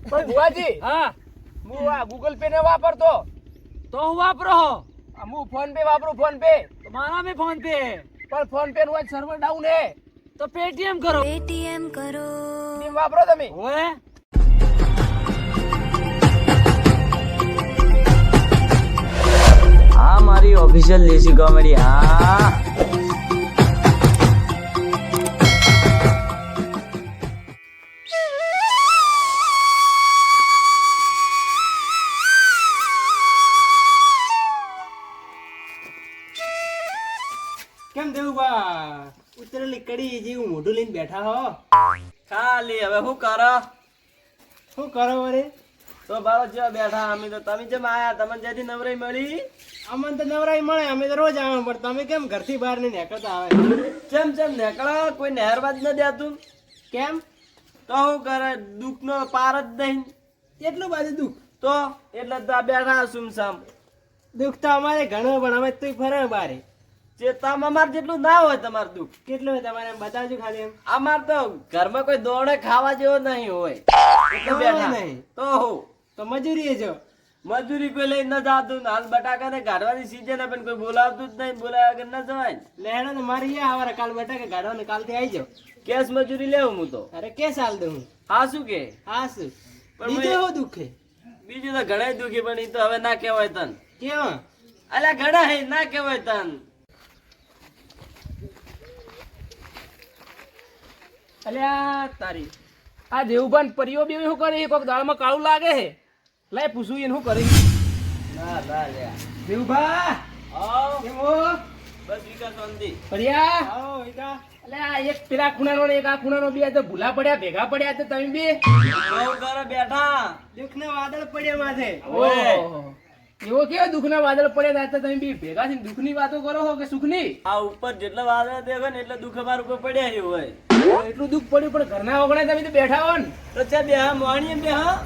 પણ ભુવાજી હા હું આ ગૂગલ પે ને વાપરતો તો હું વાપરો હું ફોન પે વાપરું ફોન પે તો મારા મે ફોન પે પણ ફોન પે નું સર્વર ડાઉન હે તો પેટીએમ કરો કેમ વાપરો તમે ઓએ આ મારી ઓફિશિયલ દેશી કોમેડી હા કેમ દેવું બા ઉતરેલી કડી જેવું મોઢું લઈને બેઠા હો ખાલી હવે શું કરો શું કરો વરે તો બારો જેવા બેઠા અમે તો તમે જેમ આયા તમને જ્યાંથી નવરાઈ મળી અમને તો નવરાઈ મળે અમે તો રોજ આવે પણ તમે કેમ ઘરથી બહાર નહીં નીકળતા આવે જેમ જેમ નીકળો કોઈ નહેરવા જ ન દેતું કેમ તો શું કરે દુઃખ નો પાર જ નહીં એટલું બધું દુઃખ તો એટલે તો આ બેઠા સુમસામ દુઃખ તો અમારે ઘણું પણ અમે તોય ફરે બારે ચેતામ અમાર જેટલું ના હોય તમારું દુઃખ કેટલું હોય તમારે એમ બતાવજો ખાલી એમ અમાર તો ઘરમાં કોઈ દોડે ખાવા જેવો નહીં હોય એટલે બેઠા નહીં. તો હું તો મજૂરી જો મજૂરી કોઈ લઈ ન જાતું હાલ બટાકા ને કાઢવાની સીઝન પણ કોઈ બોલાવતું જ નહીં બોલાવ્યા વગર ના જવાય લેણો તો મારી યા આવારે કાલ બટાકે ગાડો કાલથી આવી જાવ કેશ મજૂરી લેવું હું તો અરે કે સાલ દઉં હું હા શું કે હા શું પણ બીજું એવું દુઃખ છે બીજું તો ઘણા દુખી પણ ઈ તો હવે ના કહેવાય તન કેવા અલ્યા ઘણા હે ના કહેવાય તન અલ્યા તારી આ દેવભાન પરિયો બે શું કરે કોક દાળમાં કાળું લાગે હે લાય પૂછું એને શું કરે ના ના લ્યા દેવભા આવ કેમ હો બસ વિકાસ શાંતિ પરિયા આવો વિકા અલ્યા એક પેલા ખૂણાનો ને એક આ ખૂણાનો બે તો ભૂલા પડ્યા ભેગા પડ્યા તો તમે બે બહુ ઘરે બેઠા દુઃખ ના વાદળ પડ્યા માથે ઓય. ઓહો. એવો કેવો દુઃખના વાદળ પડ્યા હતા તમે બે ભેગા થઈને દુઃખની વાતો કરો છો કે સુખની આ ઉપર જેટલા વાદળા દેખો ને એટલે દુઃખ અમાર ઉપર પડ્યા છે હોય એટલું દુઃખ પડ્યું પણ ઘરના ઓગણે તમે તો બેઠા હો ને તો છે બે હા મોહણી એમ બે હા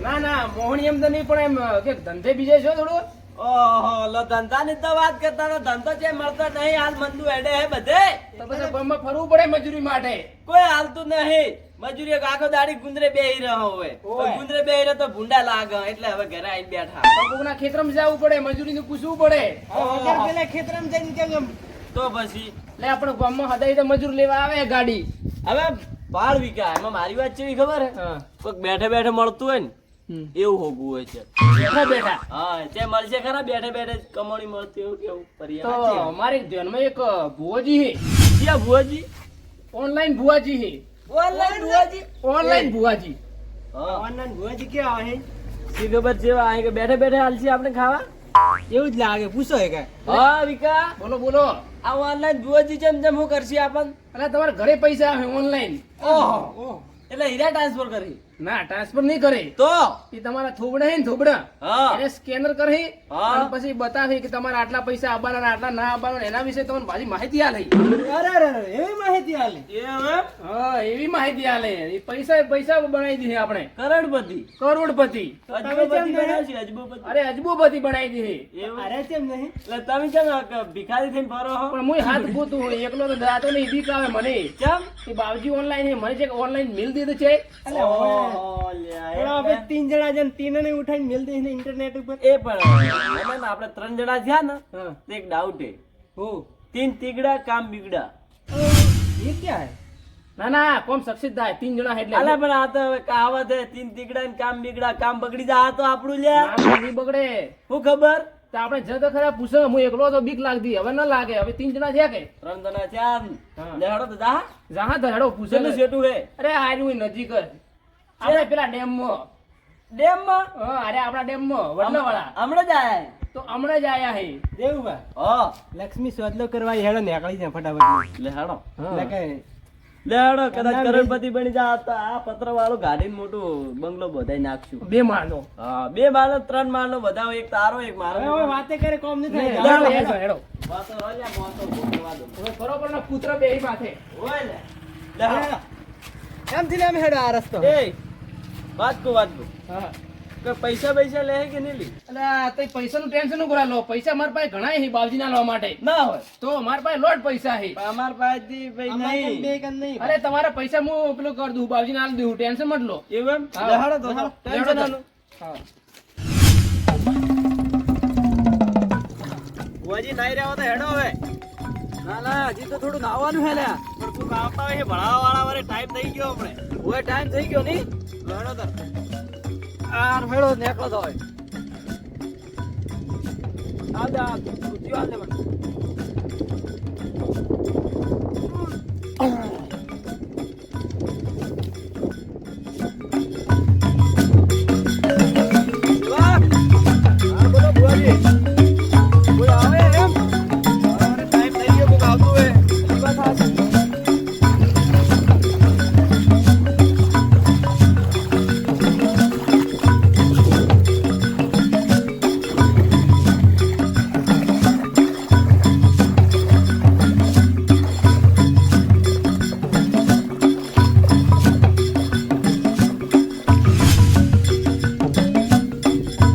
ના ના મોહણી એમ તો નહીં પણ એમ કે ધંધે બીજે છો થોડું ઓહો લો ધંધાની તો વાત કરતા તો ધંધો છે મળતો નહીં હાલ મંદુ હેડે હે બધે તો પછી ગામમાં ફરવું પડે મજૂરી માટે કોઈ હાલતું નહીં મજૂરી એક આખો દાડી ગુંદરે બેહી રહ્યો હોય ઓય. ગુંદરે બેહી રહ્યો તો ભૂંડા લાગે એટલે હવે ઘરે આવીને બેઠા પણ કોકના ખેતરમાં જવું પડે મજૂરીનું પૂછવું પડે અત્યારે પેલા ખેતરમાં જઈને કેમ તો પછી એટલે આપણે ગામમાં હદાય તો મજૂર લેવા આવે ગાડી હવે બાળ વીઘા એમાં મારી વાત કેવી ખબર હે હા કોઈક બેઠે બેઠે મળતું હોય ને હમ. એવું હોગું હોય છે બેઠા બેઠા હા તે મળશે ખરા બેઠે બેઠે કમાણી મળતી એવું કેવું તો પરિયા અમારે ધ્યાનમાં એક ભુવાજી હે ક્યાં ભુવાજી ઓનલાઈન ભુવાજી હે ઓનલાઈન ભુવાજી ઓનલાઈન ભુવાજી હા ઓનલાઈન ભુવાજી કેવા આવે શી ખબર છે આ કે બેઠે બેઠે હાલશી આપણે ખાવા એવું જ લાગે પૂછો હે કે હા વિકા બોલો બોલો આ ઓનલાઈન ભુવાજી જેમ જેમ હું કરશી આપણ અલા તમારા ઘરે પૈસા આવે ઓનલાઈન ઓહો એટલે હીરા ટ્રાન્સફર કરી ના ટ્રાન્સફર નહીં કરે તો એ તમારા થોબડા હે ને થોબડા હા એને સ્કેનર કરે હા. અને પછી બતાવે કે તમારે આટલા પૈસા આવવાના ને આટલા ના આવવાના એના વિશે તમને ભાજી માહિતી આલે અરે અરે અરે એવી માહિતી આલે એમ હા એવી માહિતી આલે એ પૈસા પૈસા બનાવી દીધી આપણે કરોડપતિ કરોડપતિ અજબોપતિ બનાવશી અજબોપતિ અરે અજબોપતિ બનાવી દીધી એવું અરે કેમ નહીં એટલે તમે કેમ ભિખારી થઈને ફરો હો પણ હું હાથ ગોતું હોય એકલો તો દાતો નહીં બીક આવે મને કેમ એ બાવજી ઓનલાઈન હે મને છે ઓનલાઈન મિલ દીધું છે ઓહો, લ્યા, પણ એટલે આપણે 3 જણા જન તીનને ઉઠાઈને મેલ દઈએ ને ઇન્ટરનેટ ઉપર એ પણ એમાં ને આપણે 3 જણા થયા ને હા તો એક ડાઉટ હે હો 3 તીગડા કામ બીગડા ये क्या है ના ના કોમ સક્સેસ થાય 3 જણા એટલે અલા પણ આ તો હવે કહાવત હે 3 તીગડા ને કામ બીગડા કામ બગડી જા આ તો આપણું લ્યા નામ નહીં બગડે શું ખબર તો આપણે જતો ખરા પૂછો હું એકલો તો બીક લાગતી હવે ન લાગે હવે 3 જણા થયા કે 3 જણા થયા ને. હા. લે હેડો તો જા જહા તો હેડો પૂછો કેટલું સેટું હે અરે આર્યું નજીક જ આપણે પેલા ડેમ માં ડેમ માં હા અરે આપણા ડેમ માં વડલાવાળા હમણાં જ આયા તો હમણાં જ આયા હે દેવુભા હા લક્ષ્મી સોદલો કરવા હેડો નીકળી જાય ફટાફટ લે હેડો એટલે કે લે હેડો કદાચ કરોડપતિ બની જા તો આ પત્ર વાળું ગાડીને મોટું બંગલો બધાઈ નાખશું 2 માળનો હા 2 માળનો 3 માળનો બધાઓ એક તારો એક મારો હવે વાતે કરે કોમ નહીં લે, થાય હેડો, હેડો, હેડો. વાતો રોજા મોતો ભોગવા દો હવે બરોબર ના પુત્ર બેહી માથે ઓય લે લે હેડો. એમ થી અમે હેડો આ રસ્તો એ વાત કો હા કે પૈસા પૈસા લે કે નહીં લે? અલ્યા તે પૈસાનું ટેન્શન ન કરા લો, પૈસા મારા પાસે ઘણા હે બાવજીના લેવા માટે. ના હોય તો મારા પાસે લોટ પૈસા હે. પણ અમાર પાસેથી ભાઈ નહીં. અરે તમારા પૈસા હું પેલું કરી દઉં, બાવજીને આલી દઉં, ટેન્શન મત લો. એવું એમ? હા. લેહાડો તો લેહાડો. ટેન્શન આનું. હા. બુઆજી નાઈ રહ્યા હો તો હેડો હવે. ના ના હજી તો થોડું નાવાનું હે લ્યા. પણ તું આવતા હોય ભણાવવા વાળા વારે ટાઈમ થઈ ગયો આપણે. હવે ટાઈમ થઈ ગયો નહીં હેડો તો. આ ફેડો નેકળો તો હોય આ દે આ કુતિયો આ દે મને વાહ! હા, બોલો બુઆજી. કોઈ આવે એમ? મારે ટાઈમ થઈ ગયો કોક આવતું હોય. ઈ વાત સાચી.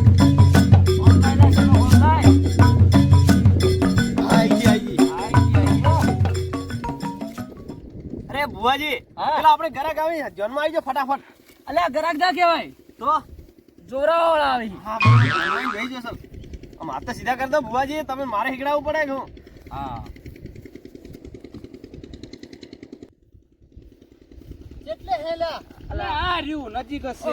Online lesson online. આઈ ગઈ. અરે બુઆજી, હા? પેલા આપણે ઘરે આવી જન્મ આવી જાઓ ફટાફટ. અલ્યા ગરાક ના કહેવાય તો જોરાવા વાળા આવી હા ભાઈ જઈ જશો. આમ હાથ તો સીધા કરી દો બુઆજી, તમે મારે હીકડાવવું પડે કે હું? હા અલ્યા આ રહ્યું નજીક જ છે.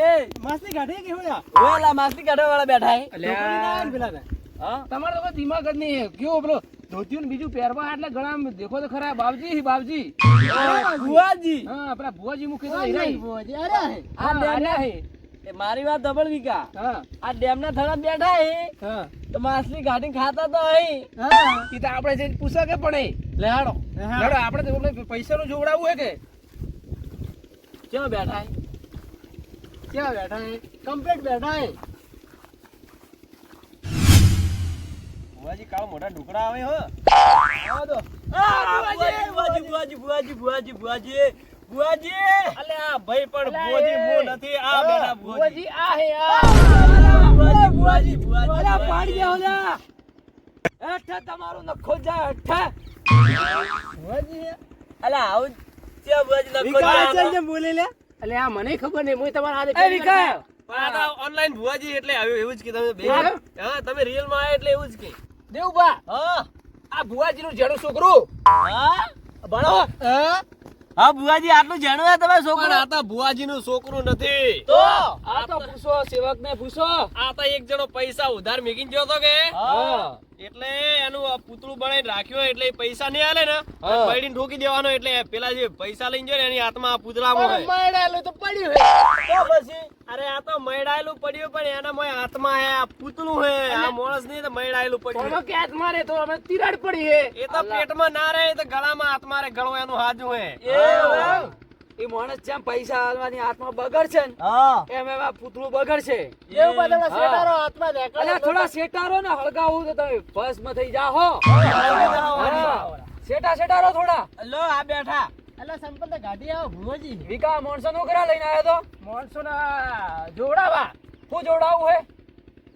એ માસી કાઢી કે હોયા ઓલા માસી કાઢવા વાળા બેઠા હે અલ્યા પેલા ને હા તમારે તો કોઈ દિમાગ જ નહીં. કેવો પેલો ધોતિયું ને બીજું પહેરવા એટલે ઘણા આમ દેખો તો ખરા બાવજી હી બાવજી. બુઆજી હા પેલા ભુવાજી મુખી તો હીરાઈ. આ હા, આર્યા હે. એ મારી વાત ડબલ વિકા હા આ ડેમ ના થડા બેઠા હે હા તો માછલી ગાડી ખાતા તો અહીં ઈ તો આપણે જઈને પૂછા કે પણ લેહાડો લડો આપણે તો ઓલે પૈસાનું જોવડાવવું હે કે ક્યાં બેઠા હે ક્યાં બેઠા હે? કમ્પ્લીટ બેઠા હે બુઆજી કાળો મોટા ઢુકડા આવે હો. આવો તો બુઆજી બુઆજી બુઆજી બુઆજી બુઆજી બુઆજી. અલે આ ભાઈ પણ અલા, બુઆજી એ. હું નથી આ બેટા બુઆજી. ભુવાજી આ હે આ. બુઆજી બુઆજી ઓલા પાડી દે ઓલા હેઠે તમારું નખો જાય હેઠે અલા આવું ક્યાં બુઆજી લખો વિકા છો? છે બોલે લે અલે આ મને ખબર નહીં, હું તમારા હાથે એ વિકા પણ આ તો ઓનલાઈન બુઆજી એટલે આવ્યું એવું જ કે તમે બે. હા? હા તમે રિયલ માં આયા એટલે એવું જ કે. દેવબા હા આ ભુવાજીનું જેડું છોકરું હા ભણો હા બુઆજી આટલું જાણવા તમે છોકરું. આ તો બુઆજી નું છોકરું નથી. તો આ તો પૂછો સેવક ને પૂછો. આ તો એક જણો પૈસા ઉધાર મેકીને ગયો તો કે હા એટલે એનું આ પૂતળું બનાવીને રાખ્યો એટલે એ પૈસા નહીં આલે ને હા. પડીને ઠોકી દેવાનો એટલે પેલા જે પૈસા લઈને જાય ને એની હાથમાં આ પૂતળામાં હોય. માયડાયેલું તો પડ્યું હે. તો પછી અરે આ તો મયડાયેલું પડ્યું પણ એના મોય હાથમાં હે આ પૂતળું હે આ માણસ નહીં તો મયડાયેલું પડ્યું. કોનો ક્યાંક મારે તો અમે તિરાડ પડી હે. એ તો પેટમાં ના રહે એ તો ગળામાં હાથમાં રહે ગળો એનું હાજુ હે. એવું એ માણસ જેમ પૈસા હાલવાની હાથમાં બગડ છે ને હા એમ એમ આ પૂતળું બગડ છે એવું બધા હા. શેતારો હાથમાં દેખાડે. અલ્યા થોડા શેટારો ને હળગાવું તો તમે ભસ્મ થઈ જાહો હા. શેટારો થોડા લો આ બેઠા અલા સંપલ ને ગાડી આવો ભુવાજી વિકા માણસો નો કરા લઈને આવ્યો તો માણસોના જોવડાવા શું જોડાવું હે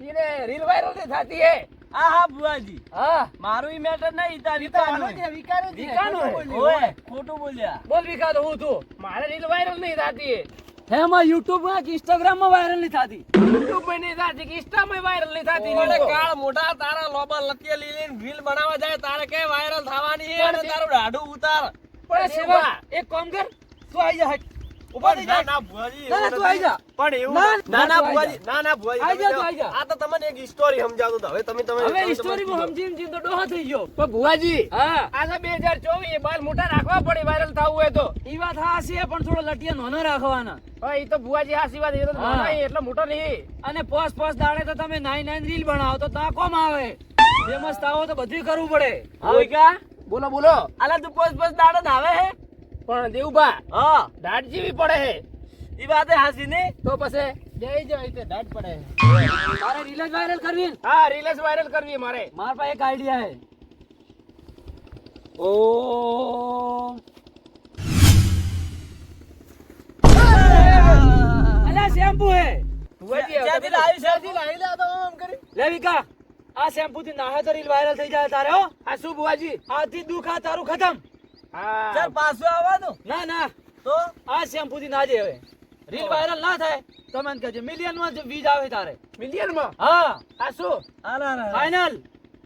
એને રીલ વાયરલ નહીં થતી હે. હા હા બુઆજી હા મારું ઈ મેટર નહીં તાર વિકાનું હે. વિકાનું હે ઓય ખોટું બોલ્યા. બોલ વિકા તો હું તું મારે રીલ વાયરલ નહીં થતી હે. હેમાં યુટ્યુબ માં કે ઇન્સ્ટાગ્રામ માં વાયરલ નહીં થતી યુટ્યુબ માં નહીં થતી કે ઇન્સ્ટામાં વાયરલ નહીં થતી. ઓલે રીલો. કાળ મોટા તારા લોબા લતીએ લીલીને રીલ બનાવવા જાય તારે કે વાયરલ થવાની છે અને તારું દાઢું ઉતાર. પણ સેવા એક કામ કર તું આઈ જા હટ ઉભા થઈ જા ના બુઆજી ના, ના, તું આઈ જા. પણ એવું ના, ના ના તું આઈ બુઆજી ના ના બુઆજી આઈ તમે જા, જાઓ. તું આઈ જા. આ તો તમને એક સ્ટોરી સમજાવતો હતો. હવે તમે હવે સ્ટોરી માં સમજી સમજી તો ડોહા થઈ ગયો પણ ભુવાજી હા આ તો 2024 બાલ મોટા રાખવા પડે વાયરલ થવું હોય તો. ઈ વાત હા છે પણ થોડો લટિયા નાનો રાખવાના હા, ઈ તો ભુવાજી હાચી વાત, એ તો હા. નાના એટલો મોટો નહીં. અને પોસ દાડે તો તમે 9 રીલ બનાવો તો તા કોમ આવે ફેમસ થાવો તો બધું કરવું પડે હા વિકા બોલો બોલો. આલા તું પોસ દાડે આવે હે પણ દેવબા હા દાઢ જેવી પડે હે ઈ વાતે હાસી ને તો પછી જઈ જાવ એટલે દાટ પડે તારે રીલ જ વાયરલ કરવી ને? હા રીલ્સ વાયરલ કરવી મારે. મારા પાસે એક આઈડિયા હે ઓ અલ્યા શેમ્પુ હે ચોથી લાવી છે લાવી લે તો આમ કરી લે વિકા આ શેમ્પુ થી નાહે તો રીલ વાયરલ થઈ જાય તારે હો આ શું બુવાજી આથી દુખ આ તારું ખતમ હા ચાલ પાછું આવવાનું ના ના તો આ શેમ્પુ થી ના જે હવે રીલ વાયરલ ના થાય તો મને કહેજો મિલિયન માં વ્યુઝ આવે તારે મિલિયન માં હા આ શું ફાઇનલ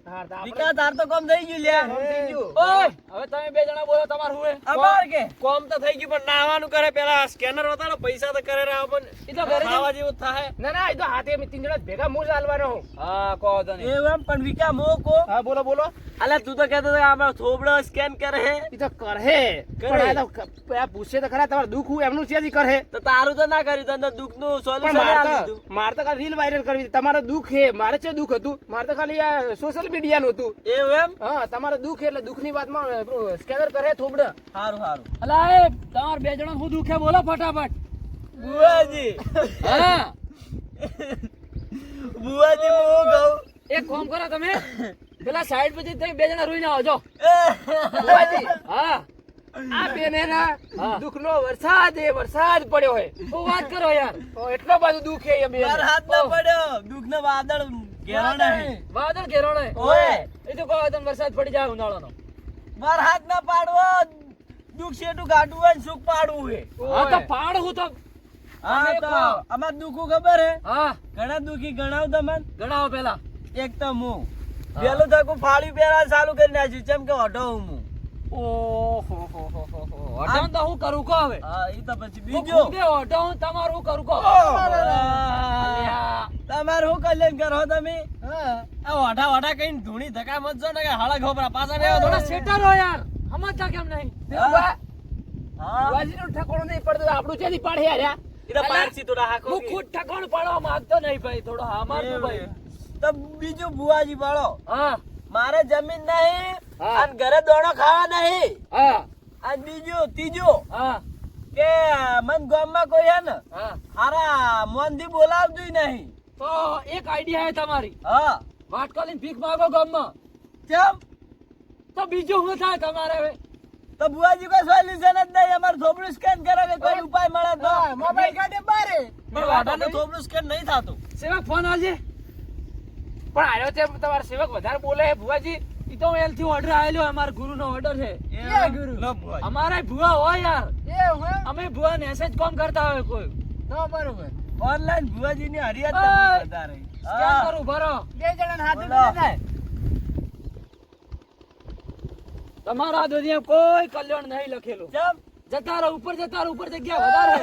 હા તો આપણે વિકા તાર તો કોમ થઈ ગયું લ્યા કોમ થઈ ગયું. ઓય હવે તમે બે જણા બોલો તમારું હું અમાર કે કોમ તો થઈ ગયું પણ નાવાનું કરે પેલા સ્કેનર હતા પૈસા તો કરે રહ્યા પણ ઈ તો ઘરે ખાવા જેવું થાય ના ના એ તો હાથે અમે 3 જણા ભેગા મોજ હાલવાનો હું હા કહો તો નહીં એમ પણ વિકા મોકો હા બોલો બોલો અલા તું તો કહેતો હતો કે આમાં થોબડો સ્કેન કરે હે એ તો કરે પણ આ તો આ પૂછે તો ખરા તમારું દુઃખ હું એમનું છે જ કરે તો તારું તો ના કર્યું તને દુઃખ નું પણ સોલ્યુશન મારે તો ખાલી રીલ વાયરલ કરવી હતી. તમારું દુઃખ હે મારે છે દુઃખ હતું મારે તો ખાલી આ સોશિયલ મીડિયા નું હતું એવું એમ હા તમારું દુઃખ એટલે દુઃખની વાતમાં સ્કેનર કરે થોબડા સારું સારું અલા એ તમાર બે જણા હું દુખે બોલો ફટાફટ બુઆજી હા બુઆજી હું કહું એક કામ કરો તમે પેલા સાઈડ પછી તમે બે જણા રોઈને આવજો બુવાજી, હા આ બેન હે ના હા. દુઃખનો વરસાદ પડ્યો હોય શું વાત કરો યાર તો એટલો બધું દુઃખ હે એ બેન માર હાથ ના પડ્યો દુઃખ નો વાદળ ઘેરો નહીં વાદળ ઘેરો ને ઓય એ તો કહો તને વરસાદ પડી જાય ઉનાળાનો માર હાથ ના પાડવો દુઃખ શેઠું કાઢવું હોય ને સુખ પાડવું હે હા તો પાડ હું તો હા અમે તો કહો. અમાર દુઃખું ખબર હે હા ઘણા દુઃખી ગણાવ તમને ગણાવો પેલા એક તો હું પેલું થકું ફાળી પહેરવાનું ચાલુ કરી નાખ્યું ચમ કે ઓઢો હું ઓહો હો હો હો હો અટાણ તો હું કરું કો હવે હા ઈ તો પછી હું બીજો ખુદે ઓઢો હું તમારું હું કરું કો અલ્યા. તમારે શું કલ્યાણ કરો તમે આ ઓઢા ઓઢા કઈ ધૂણી ધક્કા મત જો ને કે હળા ખોપરા પાછા બે થોડા સેટર હો યાર સમજતા કેમ નહીં દેવબા, હા બુવાજીનું ઠેકાણું નહીં પડતું આપણું ક્યાંથી પાડે યાર આ? ઈ તો પારસી થોડા હાકો હું ખુદ ઠકાણ પાડવા માંગતો નહીં ભાઈ થોડો હા મારતું ભાઈ તો બીજું બુઆજી પાડો હા મારે જમીન નહીં હા. અને ઘરે દોણો ખાવા નહીં હા અને બીજું ત્રીજું હા કે મન ગામમાં કોઈ હે ને હા હારા મોનથી બોલાવતું નહીં તો એક આઈડિયા હે તમારી હા વાટકાલીન ભીખ માંગો ગામમાં ચમ તો બીજું શું થાય તમારે હવે તો બુઆજી કોઈ સોલ્યુશન જ નહીં અમારે થોબડું સ્કેન કરે કે કોઈ ઉપાય મળે તો મોબાઈલ કાઢે બારે પણ વાડાનું થોબડું સ્કેન નહીં થતું સેવક ફોન આવજે પણ આયો છે તમારા સેવક વધારે બોલે હે ભુવાજી ઈ તો એલ થી ઓર્ડર આવેલો અમાર ગુરુ નો ઓર્ડર છે એ ગુરુ લો બુઆજી અમારે ભુવા હોય યાર એ હોય અમે ભુવા ને એસે જ કામ કરતા હોય કોઈ તો બરોબર ઓનલાઈન બુઆજી ની હરિયાત ઓય. તમને વધારે સ્કેન કરું ભરો બે જણાને હાથે બોલો. દે ને. તમારા દુનિયા કોઈ કલ્યાણ નહીં લખેલું ચમ જતા રહો ઉપર જગ્યા વધારે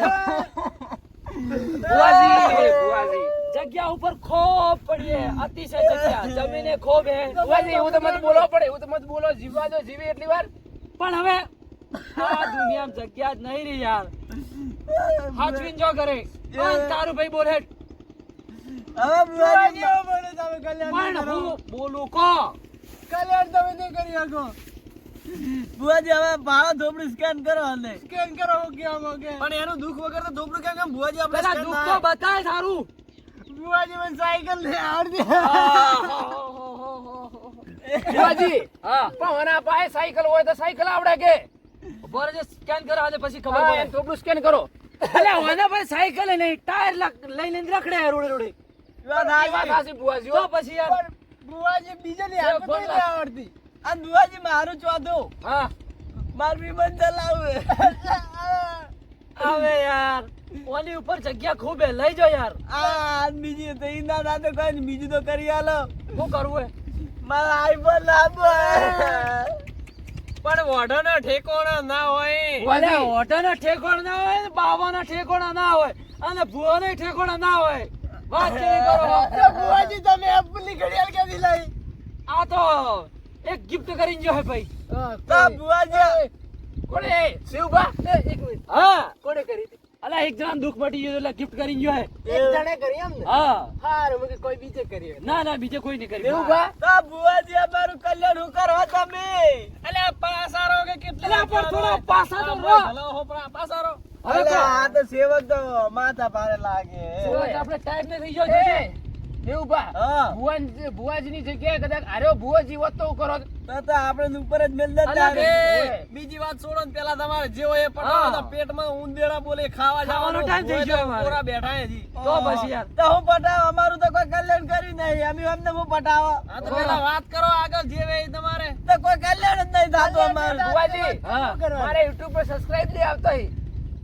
ભુવાજી જગ્યા ઉપર ખોબ પડીએ અતિશય જગ્યા જમીને ખોબ હે ભુવાજી એવું તો મત બોલવો પડે એવું તો મત બોલો જીવવા દો જીવે એટલી વાર પણ હવે આ દુનિયામાં જગ્યા જ નહીં રહી યાર હાચવીન જો કરે પણ તારું ભાઈ બોલે હવે બુઆજી પણ હું બોલું કો કલ્યાણ તમે નહીં કરી શકો બુઆજી હવે ભાડા થોબડું સ્કેન કરો અને સ્કેન કરો કે આમાં કે પણ એનું દુઃખ વગર તો થોબડું કેમ બુઆજી આપણે પેલા scan દુઃખ ના તો બતાય સારું ભુવાજી મને સાયકલ લે આવડતી હા ભુવાજી પણ વના પાસે સાયકલ હોય તો સાયકલ આવડે કે બોરે જે સ્કેન કરા દે પછી ખબર હા પડે એમ થોડું સ્કેન કરો અલે ઓના પર સાયકલ નહીં ટાયર લઈને રખડે રોડે રોડે વાત એ વાત સાચી. સાચી ભુવાજી તો પછી યાર ભુવાજી બીજાની એ હાથ બોલ. નથી આવડતી આ બુઆજી મારું ચોથું હા માર વિમાન ચલાવે આવે યાર ઓની ઉપર જગ્યા ખૂબ હે લઈ જો યાર આ બીજી તો ઈ ના દાદા કોઈ નહીં, બીજું તો કરી આલો શું કરવું હે મારા આઈફોન લાવો પણ વઢોનો ઠેકોણો ના હોય ઓલે ઓટાના ઠેકોણ ના હોય ને બાવાના ઠેકોણા ના હોય અને ભુવાના ઠેકોણા ના હોય વાત કેવી કરો ભુવાજી તમે એપની ઘડિયાળ ક્યાંથી લઈ આ તો એક ગિફ્ટ કરીને જો હે ભાઈ તો બુઆજી કોણે શિવબા એક મિનિટ હા કોણે કરી હતી અલા એક જણા દુઃખ મટી ગયું એટલે ગિફ્ટ કરીને જો હે એક જણે કરી એમ ને હા હારું મેં કીધું કોઈ બીજે કરી હોય. ના ના બીજે કોઈ નહીં કરી દેવુભા તો બુઆજી અમારું કલ્યાણ હું કરો તમે અલ્યા પાસારો કે કેટલા અલા પણ થોડા પાસા તો રહો. પાસારો હવે અલે કહો. આ તો સેવક તો માથા ભારે લાગે સુરજ આપણે ટાઈમ ને થઈ ગયો જોજે દેવુભા હા. ભુવાજીની જગ્યાએ કદાચ આર્યો ભુવાજી હોત તો કરો તો આપણે ઉપર જ મેલ અલા દે બે, બીજી વાત છોડો ને પેલા તમારે જે હોય એ પટાવો. હા. તો પેટમાં ઉંદેડા બોલે ખાવા ખાવાનો જવાનો time થઈ ગયો અમારે. પૂરા બેઠા હજી. તો પછી યાર તો હું પટાવ અમારું તો કોઈ કલ્યાણ કર્યું નહીં અમે અમને હું પટાવો હા તો પેલા વાત કરો આગળ જે હોય એ તમારે. તો કોઈ કલ્યાણ જ નહીં થતું અમારું ભુવાજી હા. મારે YouTube પર સબસ્ક્રાઇબ નહીં આવતો ઈ.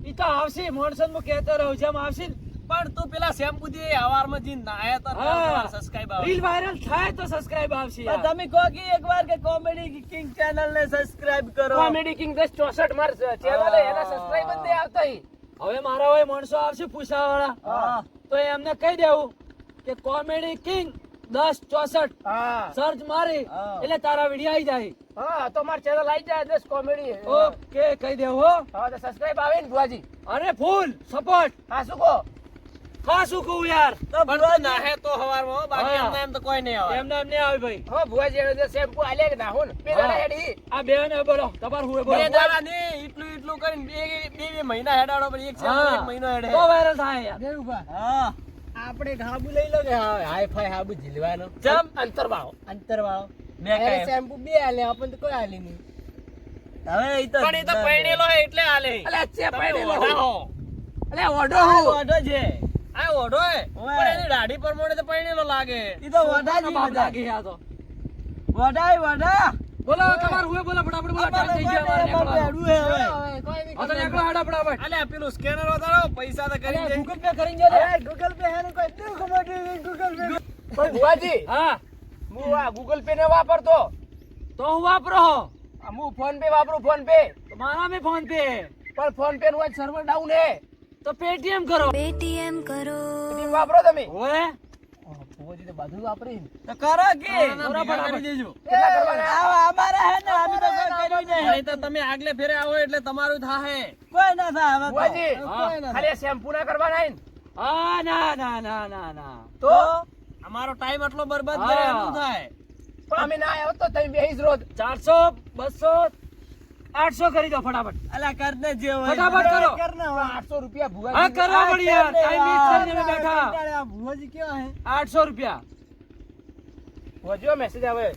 ઈ તો આવશે મોણસન માં કહેતો રહું જેમ આવશે ને. પણ તું પેલા શેમ્પુ થી હવારમાં જઈને નાયા તો હા. સબસ્ક્રાઇબ આવે. રીલ વાયરલ થાય તો સબસ્ક્રાઇબ આવશે તો યાર. તમે કહો કે એકવાર કે કોમેડી કિંગ ચેનલ ને સબસ્ક્રાઇબ કરો કોમેડી કિંગ 1064 માર ચેનલ હે, એના સબસ્ક્રાઇબ જ નહીં આવતા ઈ. હવે મારા હોય માણસો આવશે પૂછવા વાળા હા. તો એમને કહી દેવું કે કોમેડી કિંગ 1064 હા સર્ચ મારી હા. એટલે તારા વિડિયો આવી જાય. હા તો માર ચેનલ આવી જાય 10 કોમેડી ઓકે કહી દેવું હો. હા તો સબસ્ક્રાઇબ આવે ને ભુવાજી. અને ફૂલ સપોર્ટ. હા શું કહો હા શું કહું યાર. તો પણ તું નાહે તો હવારમાં હો, બાકી હા. એમને એમ તો કોઈ નહીં આવે. એમને એમને આવે ભાઈ. હા ભુવાજી એનો જે શેમ્પુ આલે કે ના હું પેલા હા. હેડી આ બે ને બોલો તમારું હું બોલો. બે દાડા નહીં, એટલું કરીને બે મહિના હેડાડો પણ એક શેમ્પુ એક મહિનો હેડે. તો વાયરલ થાય યાર. દેવુભા હા આપણે હાબુ લઈ લો કે હાઈ ફાઈ હાબુ ઝીલવાનો ચમ અંતરવાળો અંતરવાળો મેં અરે કહ્યું શેમ્પુ બે આલે આપણને તો કોઈ આલે નહીં હવે ઈ તો પણ એ તો પૈણેલો હે એટલે હાલે. અલે આ ચે તમે પાડેલો ઓઢા હો. અલે ઓઢો આ હું ઓઢો છે આ ઓઢો હે ઓય. પણ એની દાઢી પ્રમાણે તો પૈણેલો લાગે. ઈ તો વઢા બાપ જી લાગે યાર તો. વઢા બોલો તમારું હું બોલો ફટાફટ બોલો. ટાઈમ થઈ ગયો અમારે નીકળવાનો. બેડું હે હવે કોઈ નહીં હા તો નીકળો હેડા ફટાફટ. અલે આ પેલું સ્કેનર વધારો પૈસા તો કરી દે. ગૂગલ પે કરીને જજો. અરે ગૂગલ પે હેનું કોઈ દે ખબર નહીં ગૂગલ પે પણ ભુવાજી હા હું આ ગૂગલ પે ને વાપરતો તો હું વાપરો હો. હું ફોન પે વાપરું ફોન પે તો મારા મેં ફોન પે. પણ ફોન પે નું સર્વર ડાઉન હે તો પેટીએમ કરો. पेटीएम करो ઈ વાપરો તમે ઓએ ભુવાજી તો બધું વાપરી તો કરો કે ભેગા કરી દેજો. કેટલા કરવાના આ અમારા હે ને અમે તો કોઈ કર્યું નહીં નહીં તો તમે આગલે ફેરે આવો એટલે તમારું થાહે. કોઈ ના થાય હવે ભુવાજી હા. ખાલી શેમ્પુ ના કરવાના હે ને? હા ના ના ના ના ના. તો અમારો ટાઈમ આટલો બરબાદ હા. કરે એનું થાય. પણ અમે ના આવ્યો તો તમે બેહીજ રોજ 400 200 800 કરી દો ફટાફટ. અલા કરને જે હોય ફટાફટ કરો. કરને હવે 800 રૂપિયા હા ભુવાજી કરવા પડી યાર. ટાઈમ વેસ્ટ કરીને અમે બેઠા. આ ભુવાજી કેવા હે 800 રૂપિયા. ભુવાજીઓ મેસેજ આવે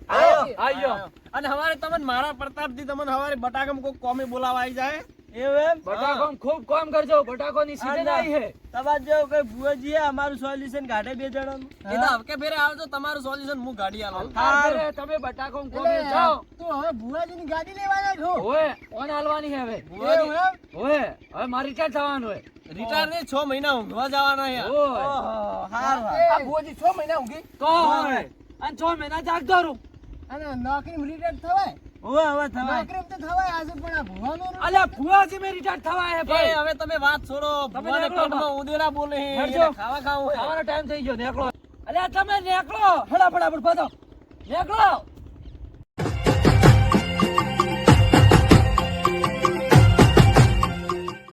આયો. આયો. અને હવારે તમને મારા પ્રતાપથી તમને હવારે બટાકામાં કોક કોમી બોલાવા આવી જાય. એવું એમ બટાકો ખૂબ કામ કરજો. બટાકોની સીઝન આવી છે. તમાર જો કોઈ ભુવાજી હે અમારું સોલ્યુશન કાઢે બે જણાનું એ તો હવકે ફેરે આવજો તમારું સોલ્યુશન હું ગાડી આલું. તારે તમે બટાકો કોમે જાઓ. તું હવે ભુવાજીની ગાડી લેવાના છો ઓએ ઓન હાલવાની છે હવે. એવું એમ? ઓએ હવે મારી રિટાયર થવાનું હોય. રિટાયર ને 6 મહિના ઊંઘવા જવાના યાર. ઓય ઓહો હારું આ ભુવાજી 6 મહિના ઊંઘી તો હોય. અને 6 મહિના જાગતો રહું. અને નોકરી રિટાયર થવાય હવે હવે થવાય નોકરી તો થવાય આજે પણ આ ભુવાનું અલ્યા ભુવાજી મેં રિટાયર થવાય હે એ ભાઈ. હવે તમે વાત છોડો. તમે ભુવાને નીકળો પેટમાં ઉંદેડા બોલે છે. હેડજો. એને ખાવા ખાવું હોય. ખાવાનો ટાઈમ થઈ ગયો. નીકળો. અલ્યા તમે નીકળો. ફટાફટ બધો નીકળો.